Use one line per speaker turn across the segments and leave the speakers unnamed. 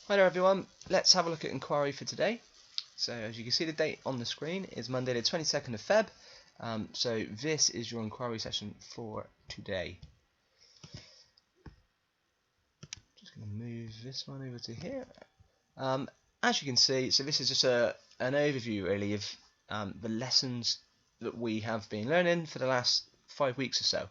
Hi there everyone, let's have a look at Enquiry for today. So as you can see, the date on the screen is Monday the 22nd of Feb. So this is your Enquiry session for today. Just going to move this one over to here. As you can see, so this is just an overview really of the lessons that we have been learning for the last 5 weeks or so.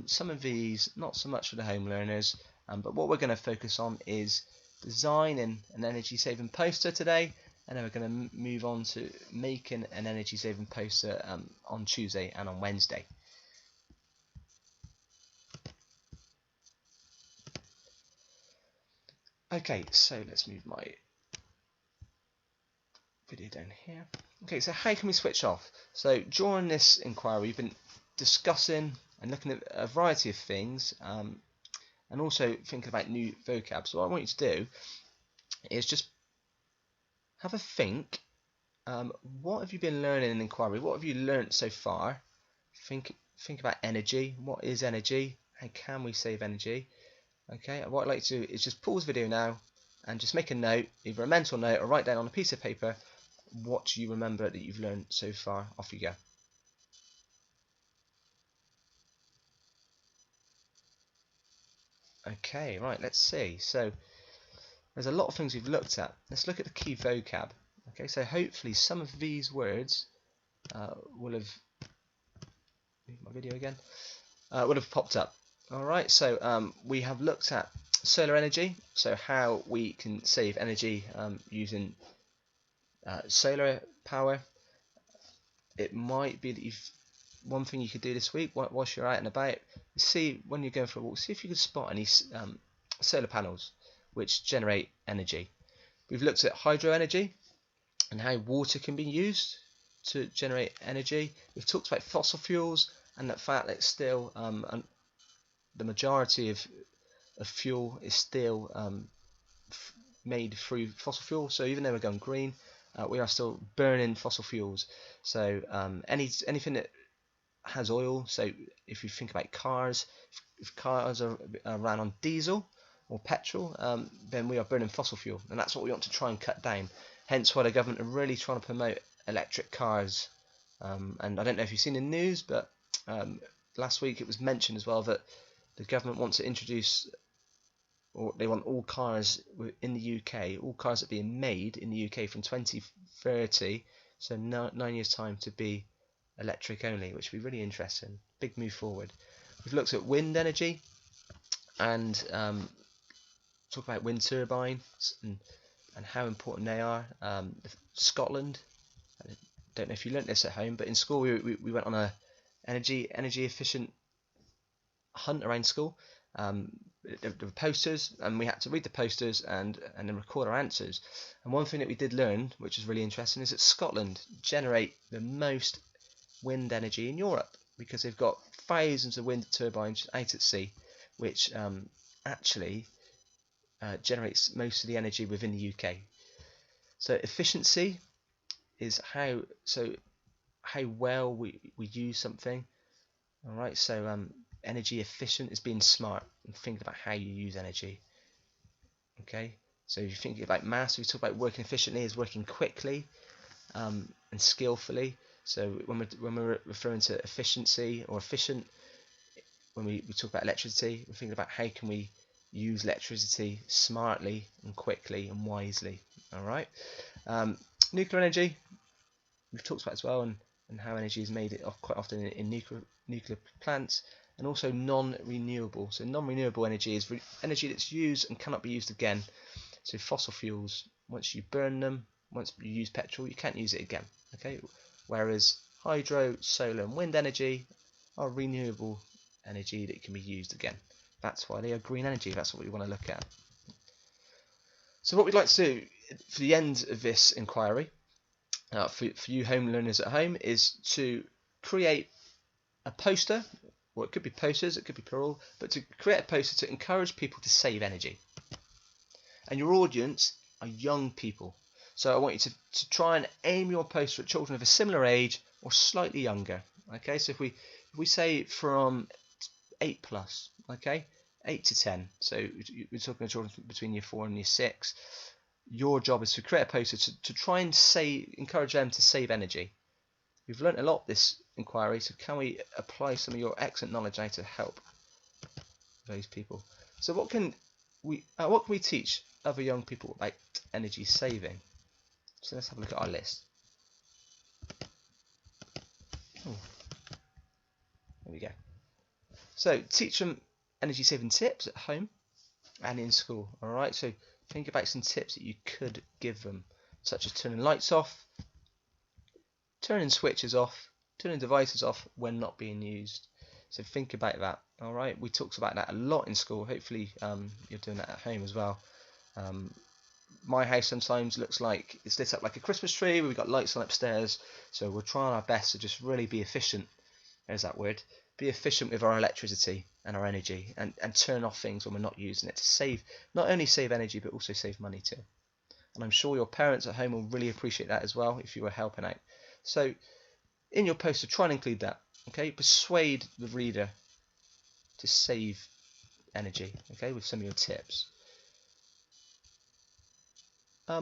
Some of these not so much for the home learners, but what we're going to focus on is designing an energy saving poster today, and then we're going to move on to making an energy saving poster on Tuesday and on Wednesday. Okay, so let's move my video down here. Okay, so how can we switch off? So during this inquiry we've been discussing and looking at a variety of things, and also thinking about new vocab. So what I want you to do is just have a think. What have you been learning in Enquiry? What have you learnt so far? Think about energy. What is energy? How can we save energy? Okay, what I'd like to do is just pause the video now and just make a note, either a mental note or write down on a piece of paper what you remember that you've learned so far. Off you go. Okay, right, let's see. So there's a lot of things we've looked at. Let's look at the key vocab. Okay, so hopefully some of these words will have, my video again, would have popped up. Alright, so we have looked at solar energy, so how we can save energy using solar power. It might be that one thing you could do this week whilst you're out and about, see when you're going for a walk, see if you could spot any solar panels which generate energy. We've looked at hydro energy and how water can be used to generate energy. We've talked about fossil fuels and the fact that still the majority of fuel is still made through fossil fuel. So even though we're going green, we are still burning fossil fuels. So anything that has oil, so if you think about cars, if cars are ran on diesel or petrol, then we are burning fossil fuel, and that's what we want to try and cut down. Hence why the government are really trying to promote electric cars. And I don't know if you've seen the news, but last week it was mentioned as well that the government wants to introduce, or they want all cars in the UK, all cars that are being made in the UK from 2030, so 9 years time, to be electric only, which would be really interesting. Big move forward. We've looked at wind energy and talk about wind turbines and how important they are. Scotland, I don't know if you learnt this at home, but in school we went on a energy efficient hunt around school. There were posters, and we had to read the posters and then record our answers. And one thing that we did learn, which is really interesting, is that Scotland generate the most wind energy in Europe, because they've got thousands of wind turbines out at sea, which actually generates most of the energy within the UK. So efficiency is how well we use something. Alright, so energy efficient is being smart and thinking about how you use energy. Okay, so if you're thinking about maths, we talk about working efficiently as working quickly and skillfully. So when we're referring to efficiency or efficient, when we talk about electricity, we're thinking about how can we use electricity smartly and quickly and wisely. Alright, nuclear energy we've talked about as well, and how energy is made quite often in nuclear plants. And also non-renewable. So non-renewable energy is energy that's used and cannot be used again. So fossil fuels, once you burn them, once you use petrol, you can't use it again. Okay. Whereas hydro, solar, and wind energy are renewable energy that can be used again. That's why they are green energy. That's what we want to look at. So what we'd like to do for the end of this inquiry, for you home learners at home, is to create a poster. Well, it could be posters, it could be plural, but to create a poster to encourage people to save energy. And your audience are young people. So I want you to try and aim your poster at children of a similar age or slightly younger. Okay, so if we say from 8+, okay, 8 to 10. So we're talking to children between year 4 and year 6. Your job is to create a poster to try and encourage them to save energy. We've learnt a lot this inquiry, so can we apply some of your excellent knowledge now to help those people? So what can we teach other young people about energy saving? So let's have a look at our list. Oh, there we go. So teach them energy saving tips at home and in school. Alright, so think about some tips that you could give them, such as turning lights off, turning switches off, turning devices off when not being used. So think about that. Alright, we talked about that a lot in school. Hopefully you're doing that at home as well. My house sometimes looks like it's lit up like a Christmas tree. We've got lights on upstairs, so we're trying our best to just really be efficient. There's that word. Be efficient with our electricity and our energy, and turn off things when we're not using it, to not only save energy but also save money too. And I'm sure your parents at home will really appreciate that as well if you were helping out. So in your poster, try and include that. Okay, persuade the reader to save energy. Okay, with some of your tips.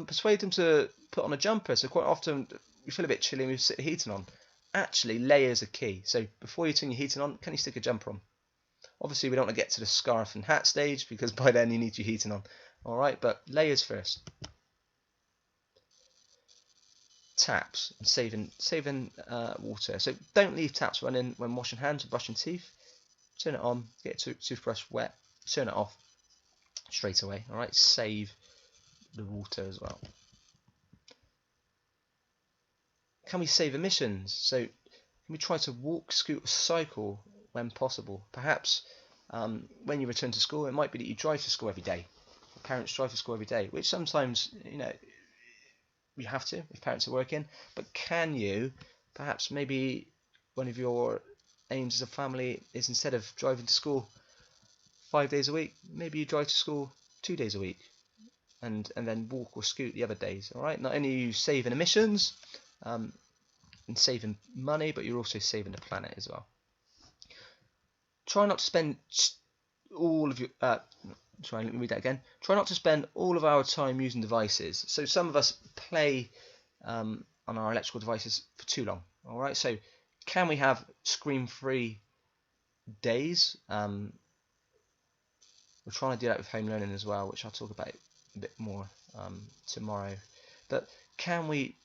Persuade them to put on a jumper. So quite often we feel a bit chilly and we sit the heating on. Actually, layers are key. So before you turn your heating on, can you stick a jumper on? Obviously, we don't want to get to the scarf and hat stage because by then you need your heating on. Alright, but layers first. Taps and saving water. So don't leave taps running when washing hands or brushing teeth. Turn it on, get your toothbrush wet, turn it off straight away. Alright, save the water as well. Can we save emissions? So can we try to walk, scoot, or cycle when possible? Perhaps when you return to school, it might be that you drive to school every day. Parents drive to school every day, which sometimes, you have to if parents are working. But can you, perhaps maybe one of your aims as a family is, instead of driving to school 5 days a week, maybe you drive to school 2 days a week, and then walk or scoot the other days. All right. Not only are you saving emissions and saving money, but you're also saving the planet as well. Try not to spend all of your sorry, let me read that again. Try not to spend all of our time using devices. So some of us play on our electrical devices for too long. All right. So can we have screen-free days? We're trying to do that with home learning as well, which I'll talk about a bit more tomorrow. But can we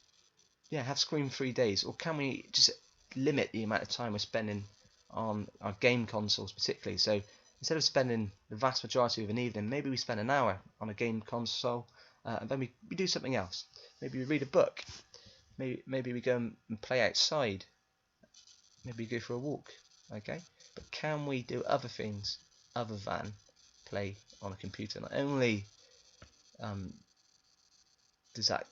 have screen-free days, or can we just limit the amount of time we're spending on our game consoles particularly? So instead of spending the vast majority of an evening, maybe we spend an hour on a game console, and then we do something else. Maybe we read a book, maybe we go and play outside, maybe go for a walk. Okay, but can we do other things other than play on a computer? Not only does that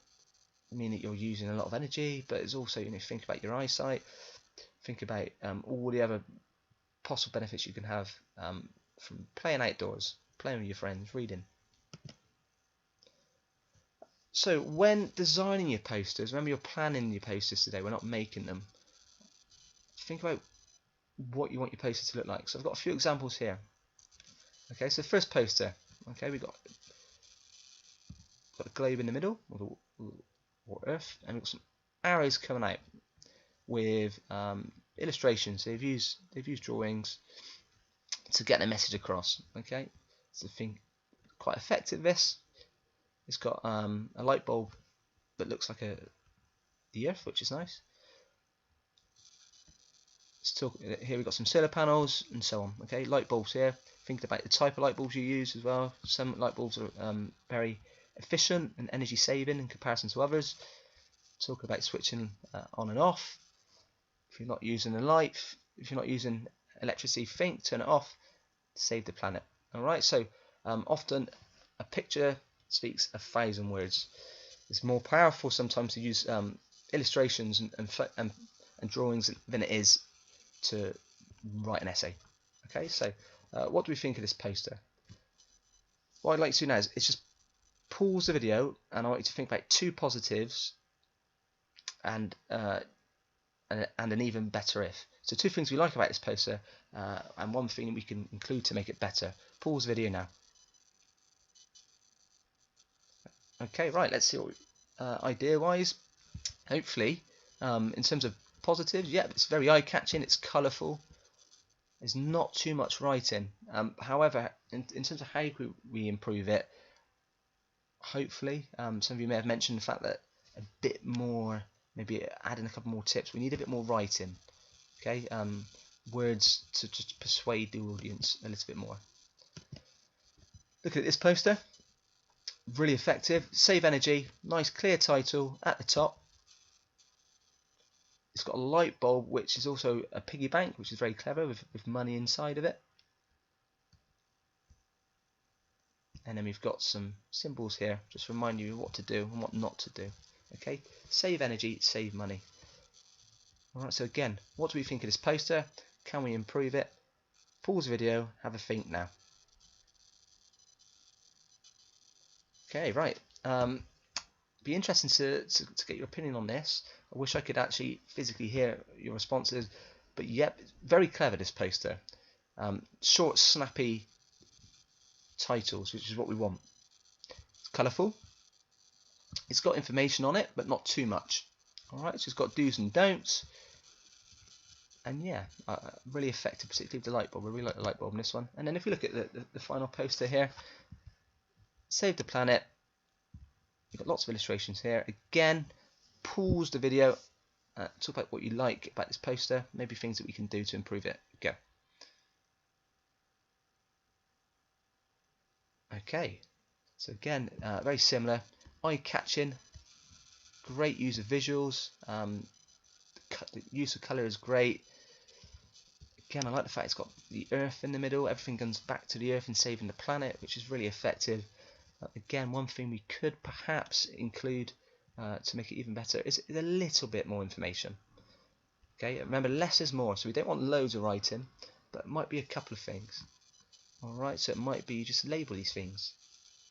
mean that you're using a lot of energy, but it's also, think about your eyesight, think about all the other possible benefits you can have from playing outdoors, playing with your friends, reading. So when designing your posters, remember you're planning your posters today, we're not making them. Think about what you want your poster to look like. So I've got a few examples here. Okay, so first poster, okay, we've got a globe in the middle, or Earth, and we've got some arrows coming out with illustrations. So they've used drawings to get their message across. Okay, so I think quite effective. This, it's got a light bulb that looks like the Earth, which is nice. Here we've got some solar panels and so on. Okay, light bulbs here. Think about the type of light bulbs you use as well. Some light bulbs are very efficient and energy saving in comparison to others. Talk about switching on and off. If you're not using a light, if you're not using electricity, turn it off. Save the planet. All right. So often a picture speaks 1,000 words. It's more powerful sometimes to use illustrations and drawings than it is to write an essay. Okay. So what do we think of this poster? What I'd like to do now is just pause the video, and I want you to think about 2 positives and and an even better if. So two things we like about this poster, and one thing we can include to make it better. Pause the video now. Okay, right, let's see what idea-wise. Hopefully, in terms of positives, yeah, it's very eye-catching, it's colourful. There's not too much writing. However, in terms of how we improve it, hopefully, some of you may have mentioned the fact that a bit more, maybe adding a couple more tips. We need a bit more writing, okay? Words to just persuade the audience a little bit more. Look at this poster, really effective. Save energy, nice clear title at the top. It's got a light bulb, which is also a piggy bank, which is very clever with money inside of it. And then we've got some symbols here, just remind you what to do and what not to do. Okay, save energy, save money. Alright, so again, what do we think of this poster? Can we improve it? Pause the video, have a think now. Okay, right. Be interesting to get your opinion on this. I wish I could actually physically hear your responses, but yep, very clever, this poster. Short, snappy titles, which is what we want. It's colourful. It's got information on it, but not too much. Alright, so it's got do's and don'ts. And yeah, really effective, particularly the light bulb. I really like the light bulb in this one. And then if we look at the final poster here, save the planet. You've got lots of illustrations here. Again, pause the video, talk about what you like about this poster, maybe things that we can do to improve it. Go. Okay, so again, very similar, eye-catching, great use of visuals, the use of colour is great. Again, I like the fact it's got the earth in the middle, everything comes back to the earth and saving the planet, which is really effective. Again, one thing we could perhaps include to make it even better is a little bit more information. Okay, remember, less is more, so we don't want loads of writing, but it might be a couple of things. Alright, so it might be just label these things.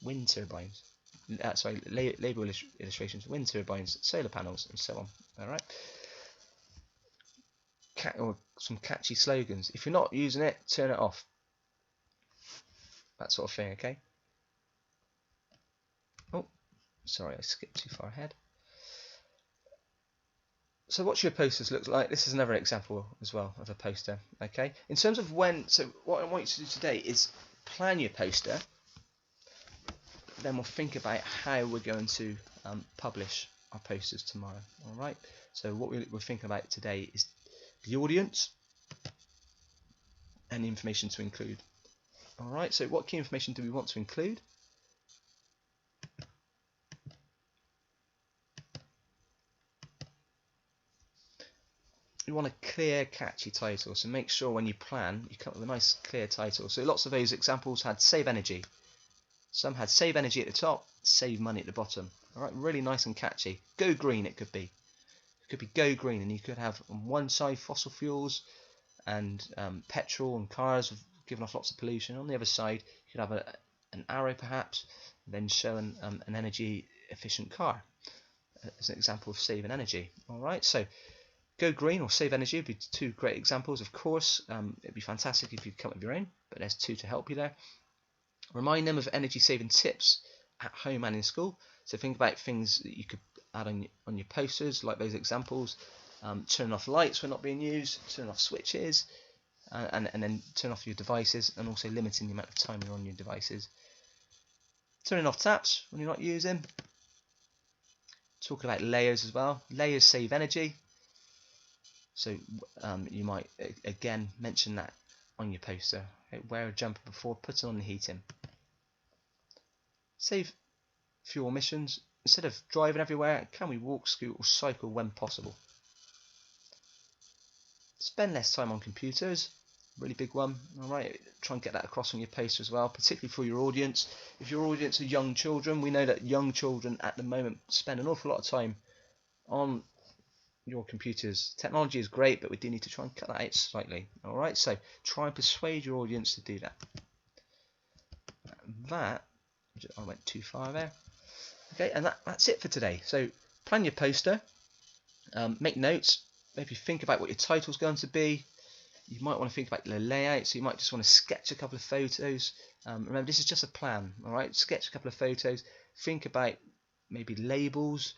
Wind turbines. Label illustrations, wind turbines, solar panels, and so on. Alright. Or some catchy slogans. If you're not using it, turn it off. That sort of thing, okay? Oh, sorry, I skipped too far ahead. So what your posters look like, this is another example as well of a poster, okay? In terms of when, so what I want you to do today is plan your poster, then we'll think about how we're going to publish our posters tomorrow, alright? So what we're thinking about today is the audience and the information to include. Alright, so what key information do we want to include? You want a clear, catchy title, so make sure when you plan, you come up with a nice, clear title. So lots of those examples had save energy. Some had save energy at the top, save money at the bottom. Alright, really nice and catchy. Go green it could be. It could be go green, and you could have on one side fossil fuels and petrol and cars giving off lots of pollution. On the other side, you could have an arrow perhaps, then showing an energy efficient car as an example of saving energy. Alright, so go green or save energy would be two great examples. Of course, it'd be fantastic if you come up with your own, but there's two to help you there. Remind them of energy saving tips at home and in school. So think about things that you could add on your posters, like those examples. Turn off lights when not being used, turn off switches, and then turn off your devices, and also limiting the amount of time you're on your devices. Turning off taps when you're not using. Talking about layers as well. Layers save energy. So you might again mention that on your poster. Okay, wear a jumper before putting on the heating. Save fuel emissions. Instead of driving everywhere, can we walk, scoot or cycle when possible? Spend less time on computers. Really big one. Alright, try and get that across on your poster as well, particularly for your audience. If your audience are young children, we know that young children at the moment spend an awful lot of time on your computers. Technology is great, but we do need to try and cut that out slightly. Alright, so try and persuade your audience to do that. I went too far there. Okay, and that's it for today. So plan your poster, make notes, maybe think about what your title's going to be. You might want to think about the layout, so you might just want to sketch a couple of photos. Remember, this is just a plan, all right? Sketch a couple of photos. Think about maybe labels,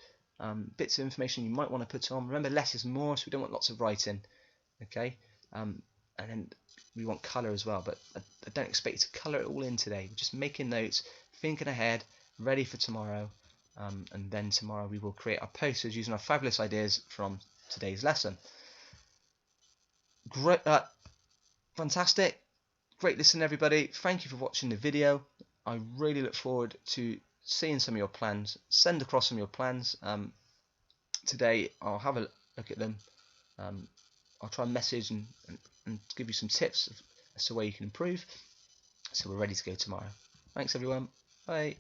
bits of information you might want to put on. Remember, less is more, so we don't want lots of writing, okay? And then we want colour as well, but I don't expect you to colour it all in today. We're just making notes, thinking ahead, ready for tomorrow, and then tomorrow we will create our posters using our fabulous ideas from today's lesson. Great, fantastic, great listening everybody. Thank you for watching the video. I really look forward to seeing some of your plans. Send across some of your plans. Today I'll have a look at them. I'll try and message and give you some tips as to where you can improve. So we're ready to go tomorrow. Thanks everyone. Bye.